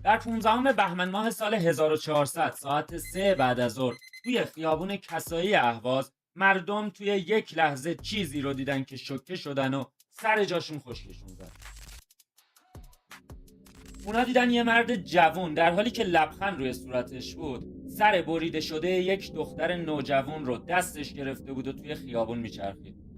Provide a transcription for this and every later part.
در 15 بهمن ماه سال 1400 ساعت 3 بعد از ظهر توی خیابون کسایی اهواز مردم توی یک لحظه چیزی رو دیدن که شوکه شدن و سر جاشون خشکشون زد. اونا دیدن یه مرد جوون در حالی که لبخند روی صورتش بود سر بریده شده یک دختر نوجوان رو دستش گرفته بود و توی خیابون میچرخید.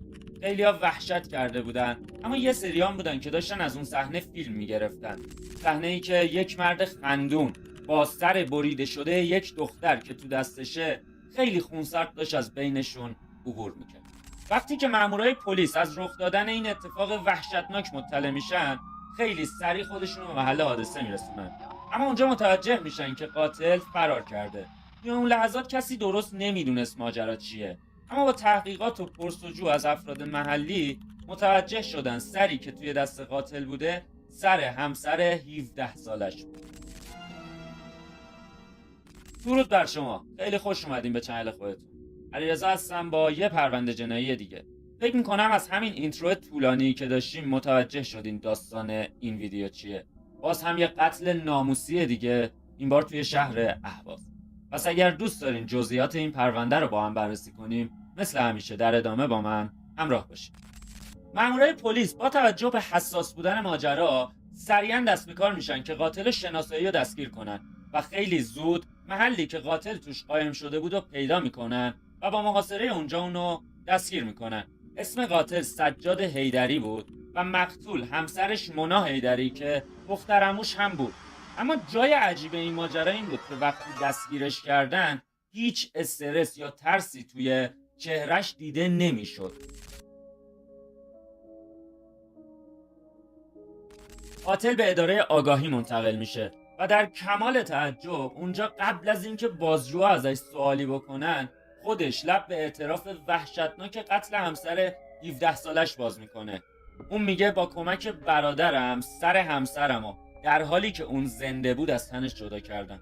خیلیا وحشت کرده بودن، اما یه سریان بودن که داشتن از اون صحنه فیلم میگرفتن. صحنه‌ای که یک مرد خندون با سر بریده شده یک دختر که تو دستشه خیلی خونسرد داشت از بینشون عبور میکرد. وقتی که مامورای پلیس از رخ دادن این اتفاق وحشتناک مطلع میشن، خیلی سریع خودشون رو به محل حادثه میرسونن. اما اونجا متوجه میشن که قاتل فرار کرده. توی اون لحظات کسی درست نمیدونست ماجرا چیه، اما با تحقیقات و پرسجو از افراد محلی متوجه شدن سری که توی دست قاتل بوده سر همسر 17 سالش بود. درود بر شما، خیلی خوش اومدین به چنل خودتون. علیرضا هستم با یه پرونده جنایی دیگه. فکر میکنم از همین اینترو طولانی که داشتیم متوجه شدین داستان این ویدیو چیه. باز هم یه قتل ناموسی دیگه، این بار توی شهر اهواز. پس اگر دوست دارین جزئیات این پرونده رو با هم بررسی کنیم، مثل همیشه در ادامه با من همراه باشید. مامورای پلیس با توجه به حساس بودن ماجرا سریعا دست به کار میشن که قاتل شناسایی رو دستگیر کنن و خیلی زود محلی که قاتل توش قایم شده بود رو پیدا میکنن و با محاصره اونجا اونو دستگیر میکنن. اسم قاتل سجاد حیدری بود و مقتول همسرش مونا حیدری که دخترعموش هم بود. اما جای عجیب این ماجرا این بود که وقتی دستگیرش کردن هیچ استرس یا ترسی توی چهرش دیده نمیشد. قاتل به اداره آگاهی منتقل میشه و در کمال تعجب اونجا قبل از اینکه بازجوها ازش سوالی بکنن خودش لب به اعتراف وحشتناک قتل همسر 17 سالش باز میکنه. اون میگه با کمک برادرم سر همسرمو در حالی که اون زنده بود از تنش جدا کردم.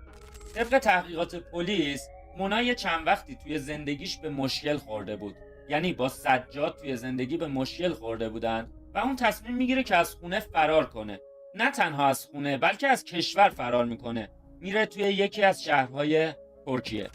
طبق تحقیقات پلیس مونا یه چند وقتی توی زندگیش به مشکل خورده بود، یعنی با سجاد توی زندگی به مشکل خورده بودن و اون تصمیم میگیره که از خونه فرار کنه. نه تنها از خونه بلکه از کشور فرار میکنه، میره توی یکی از شهرهای ترکیه.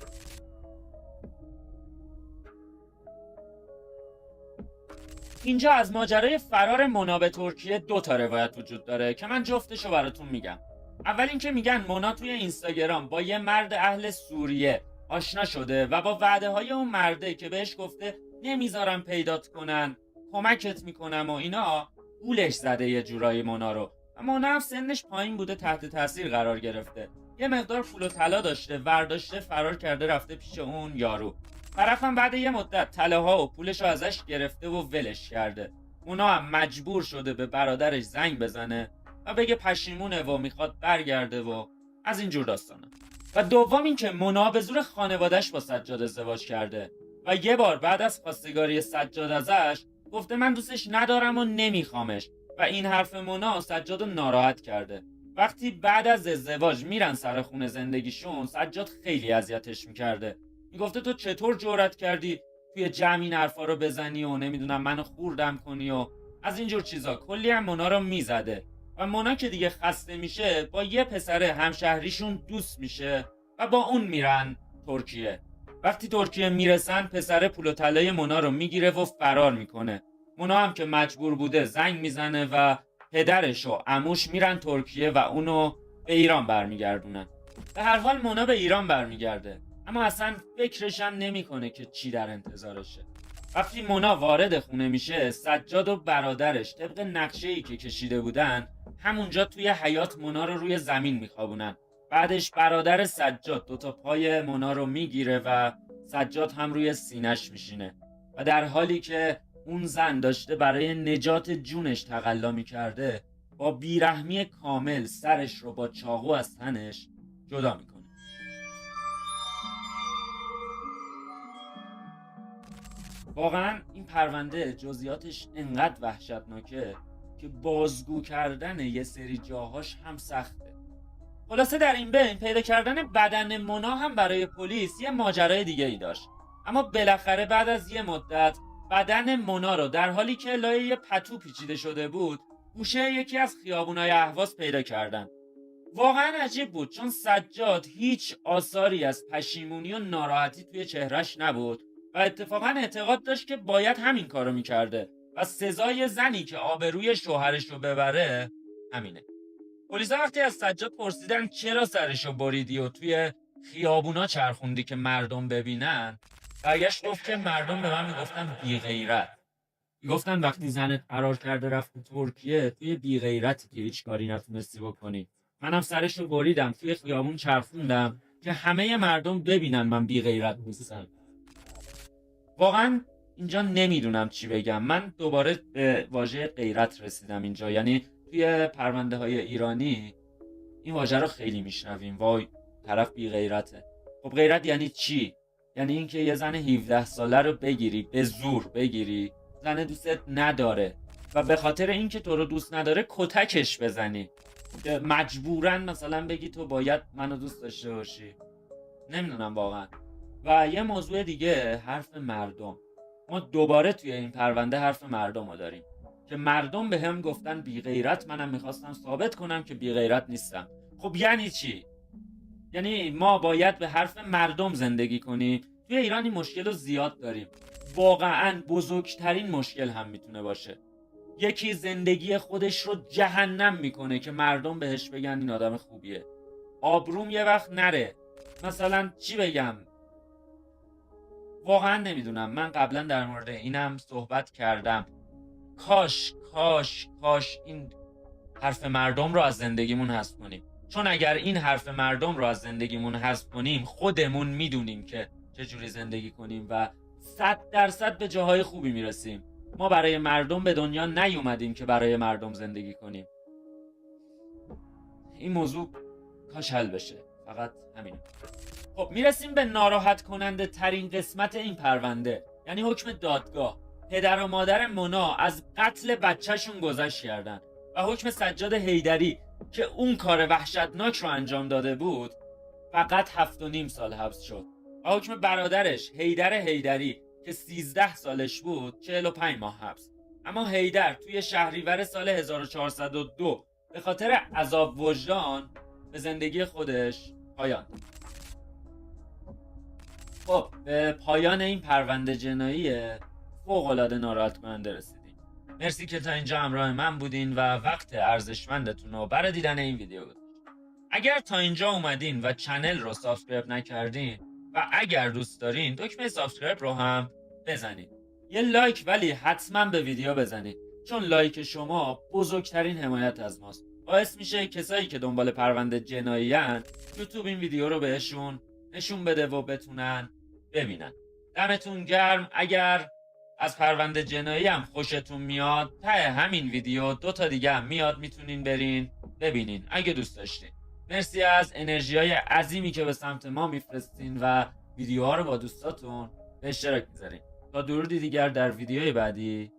اینجا از ماجرای فرار مونا به ترکیه 2 تا روایت وجود داره که من جفتشو براتون میگم. اول اینکه میگن مونا توی اینستاگرام با یه مرد اهل سوریه آشنا شده و با وعده های اون مرده که بهش گفته نمیذارم پیدات کنن، کمکت میکنم و اینا، گولش زده یه جورایی مونا رو. و مونا هم سنش پایین بوده، تحت تاثیر قرار گرفته، یه مقدار پول و طلا داشته، ورداشته فرار کرده رفته پیش اون یارو. طرفم بعد یه مدت طلاها و پولش رو ازش گرفته و ولش کرده. مونا هم مجبور شده به برادرش زنگ بزنه و بگه پشیمونه و میخواد برگرده و از اینجور داستانا. و دوم این که مونا به زور خانواده‌اش با سجاد ازدواج کرده و یه بار بعد از خواستگاری سجاد ازش گفته من دوستش ندارم و نمیخوامش و این حرف مونا سجاد رو ناراحت کرده. وقتی بعد از ازدواج میرن سر خونه زندگیشون، سجاد خیلی اذیتش میکرده، میگفته تو چطور جرأت کردی توی جمع این حرفا رو بزنی و نمیدونم منو خوردم کنی و از اینجور چیزا. کلی هم مونا رو میزده و مونا که دیگه خسته میشه با یه پسر همشهریشون دوست میشه و با اون میرن ترکیه. وقتی ترکیه میرسن پسر پول و طلای مونا رو میگیره و فرار میکنه. مونا هم که مجبور بوده زنگ میزنه و پدرش و عموش میرن ترکیه و اونو به ایران برمیگردونن. به هر حال مونا به ایران برمیگرده، اما اصلا فکرش هم نمیکنه که چی در انتظارشه. وقتی مونا وارد خونه میشه، سجاد و برادرش طبق نقشه‌ای که کشیده بودن همونجا توی حیاط مونا رو روی زمین میخوابونن. بعدش برادر سجاد 2 تا پای مونا رو میگیره و سجاد هم روی سینش میشینه و در حالی که اون زن داشته برای نجات جونش تقلا میکرده با بیرحمی کامل سرش رو با چاقو از تنش جدا میکنه. واقعا این پرونده جزئیاتش انقدر وحشتناکه که بازگو کردن یه سری جاهاش هم سخته. خلاصه در این بین پیدا کردن بدن مونا هم برای پلیس یه ماجرای دیگه ای داشت. اما بالاخره بعد از یه مدت بدن مونا رو در حالی که لای یه پتو پیچیده شده بود گوشه یکی از خیابونای اهواز پیدا کردن. واقعا عجیب بود، چون سجاد هیچ آثاری از پشیمونی و ناراحتی توی چهرش نبود و اتفاقا اعتقاد داشت که باید همین کارو میکرده و سزای زنی که آبروی شوهرش رو ببره همینه. پلیسا وقتی از سجاد پرسیدن چرا سرشو بریدی و توی خیابونا چرخوندی که مردم ببینن، برگشت گفت که مردم به من میگفتن بی غیرت. میگفتن وقتی زنت قرار کرده رفت ترکیه، توی بی غیرتی که هیچ کاری نتونستی بکنی. منم سرشو بریدم، توی خیابون چرخوندم که همه مردم ببینن من بی غیرت نیستم. واقعا اینجا نمیدونم چی بگم. من دوباره به واژه غیرت رسیدم اینجا. یعنی توی پرونده های ایرانی این واژه رو خیلی میشنویم، وای طرف بی غیرته. خب غیرت یعنی چی؟ یعنی اینکه یه زن 17 ساله رو بگیری، به زور بگیری، زن دوستت نداره و به خاطر اینکه تو رو دوست نداره کتکش بزنی، مجبورن مثلا بگی تو باید منو دوست داشته باشی. نمیدونم واقعا. و یه موضوع دیگه، حرف مردم. ما دوباره توی این پرونده حرف مردم رو داریم که مردم به هم گفتن بی غیرت، منم میخواستم ثابت کنم که بی غیرت نیستم. خب یعنی چی؟ یعنی ما باید به حرف مردم زندگی کنیم؟ توی ایران این مشکل رو زیاد داریم. واقعا بزرگترین مشکل هم میتونه باشه. یکی زندگی خودش رو جهنم میکنه که مردم بهش بگن این آدم خوبیه. آبروم یه وقت نره. مثلا چی بگم؟ واقعا نمیدونم. من قبلا در مورد اینم صحبت کردم. کاش این حرف مردم رو از زندگیمون حذف کنیم. چون اگر این حرف مردم رو از زندگیمون حذف کنیم، خودمون میدونیم که چجوری زندگی کنیم و 100% به جاهای خوبی میرسیم. ما برای مردم به دنیا نیومدیم که برای مردم زندگی کنیم. این موضوع کاش حل بشه. فقط همین. خب میرسیم به ناراحت کننده ترین قسمت این پرونده، یعنی حکم دادگاه. پدر و مادر مونا از قتل بچهشون گذشت کردن و حکم سجاد حیدری که اون کار وحشتناک رو انجام داده بود فقط 7.5 سال حبس شد و حکم برادرش حیدر حیدری که 13 سالش بود 45 ماه حبس. اما حیدر توی شهریور سال 1402 به خاطر عذاب وجدان به زندگی خودش پایان داد. خب به پایان این پرونده جنایی فوق‌العاده ناراحت کننده رسیدیم. مرسی که تا اینجا همراه من بودین و وقت ارزشمندتون رو برای دیدن این ویدیو گذاشتین. اگر تا اینجا اومدین و چنل رو سابسکرایب نکردین و اگر دوست دارین دکمه سابسکرایب رو هم بزنید. یه لایک ولی حتما به ویدیو بزنید، چون لایک شما بزرگترین حمایت از ماست. باعث میشه کسایی که دنبال پرونده جنایی ان یوتیوب این ویدیو رو بهشون نشون بده و بتونن ببینن. دمتون گرم. اگر از پرونده جنایی هم خوشتون میاد، ته همین ویدیو 2 تا دیگه هم میاد، میتونین برین ببینین اگه دوست داشتین. مرسی از انرژیای عظیمی که به سمت ما میفرستین و ویدیوها رو با دوستاتون به اشتراک میذارین. تا درودی دیگر در ویدیوی بعدی.